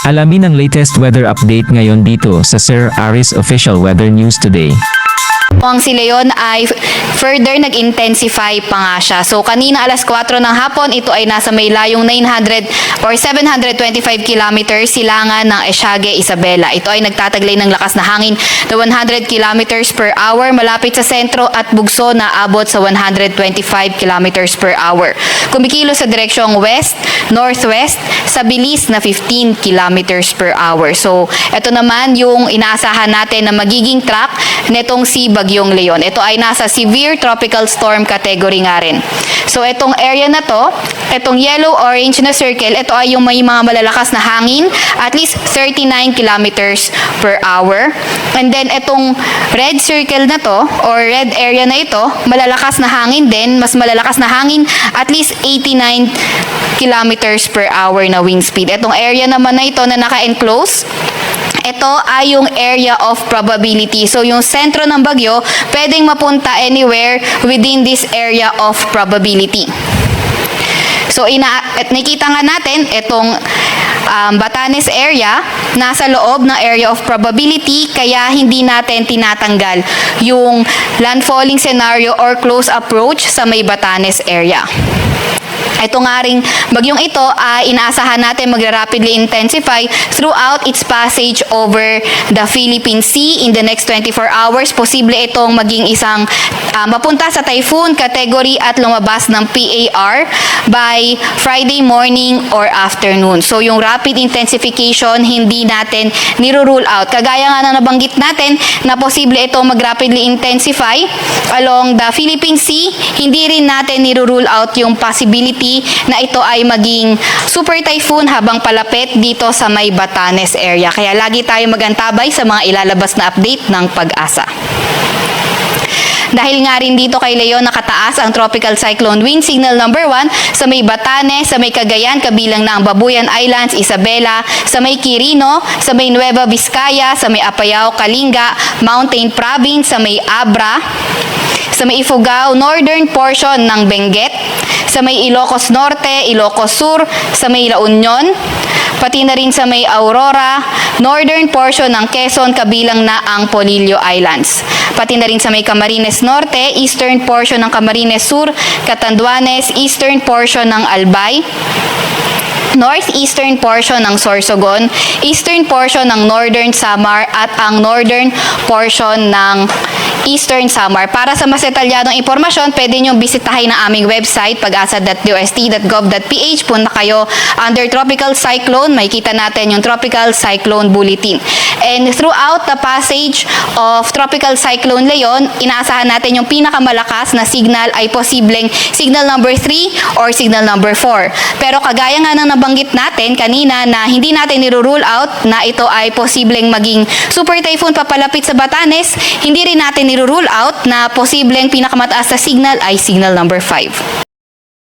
Alamin ang latest weather update ngayon dito sa Sir Aris Official Weather News Today. Ang si Leon ay further nag-intensify pa nga siya. So kanina alas 4 ng hapon, ito ay nasa may layong 900 or 725 kilometers silangan ng Esyage, Isabela. Ito ay nagtataglay ng lakas na hangin na 100 kilometers per hour malapit sa sentro at bugso na abot sa 125 kilometers per hour. Kumikilo sa direksyong west, northwest sa bilis na 15 kilometers per hour. So ito naman yung inaasahan natin na magiging track netong si Bagyong Leon. Ito ay nasa severe tropical storm category nga rin. So itong area na to, itong yellow-orange na circle, ito ay yung may mga malalakas na hangin, at least 39 kilometers per hour. And then itong red circle na to, or red area na ito, malalakas na hangin din, mas malalakas na hangin, at least 89 kilometers per hour na wind speed. Itong area naman na ito na naka-enclose, ito ay yung area of probability. So, yung sentro ng bagyo, pwedeng mapunta anywhere within this area of probability. So, nakita nga natin, itong Batanes area, nasa loob ng area of probability, kaya hindi natin tinatanggal yung landfalling scenario or close approach sa may Batanes area. Ito nga ring bagyong ito ay inaasahan natin magra-rapidly intensify throughout its passage over the Philippine Sea in the next 24 hours. Posible itong maging isang mapunta sa typhoon category at lumabas ng PAR by Friday morning or afternoon. So yung rapid intensification hindi natin niro-rule out. Kagaya nga na nabanggit natin na posible itong mag-rapidly intensify along the Philippine Sea, hindi rin natin niro-rule out yung possibility na ito ay maging super typhoon habang palapit dito sa may Batanes area. Kaya lagi tayo magantabay sa mga ilalabas na update ng Pag-asa. Dahil nga rin dito kay Leon nakataas ang Tropical Cyclone Wind Signal number 1 sa may Batanes, sa may Cagayan, kabilang na ang Babuyan Islands, Isabela, sa may Quirino, sa may Nueva Vizcaya, sa may Apayao, Kalinga, Mountain Province, sa may Abra, sa may Ifugao, northern portion ng Benguet, sa may Ilocos Norte, Ilocos Sur, sa may La Union, pati na rin sa may Aurora, northern portion ng Quezon, kabilang na ang Polillo Islands. Pati na rin sa may Camarines Norte, eastern portion ng Camarines Sur, Catanduanes, eastern portion ng Albay, northeastern portion ng Sorsogon, eastern portion ng Northern Samar at ang northern portion ng Eastern Samar. Para sa mas detalyadong impormasyon, pwede nyo bisitahin ang aming website pagasa.dost.gov.ph. Punta kayo under Tropical Cyclone, makikita natin yung Tropical Cyclone Bulletin. And throughout the passage of Tropical Cyclone Leon, inaasahan natin yung pinakamalakas na signal ay posibleng signal number 3 or signal number 4. Pero kagaya nga ng nabanggit natin kanina na hindi natin niro-rule out na ito ay posibleng maging super typhoon papalapit sa Batanes, hindi rin natin niro-rule out na posibleng pinakamataas na signal ay signal number 5.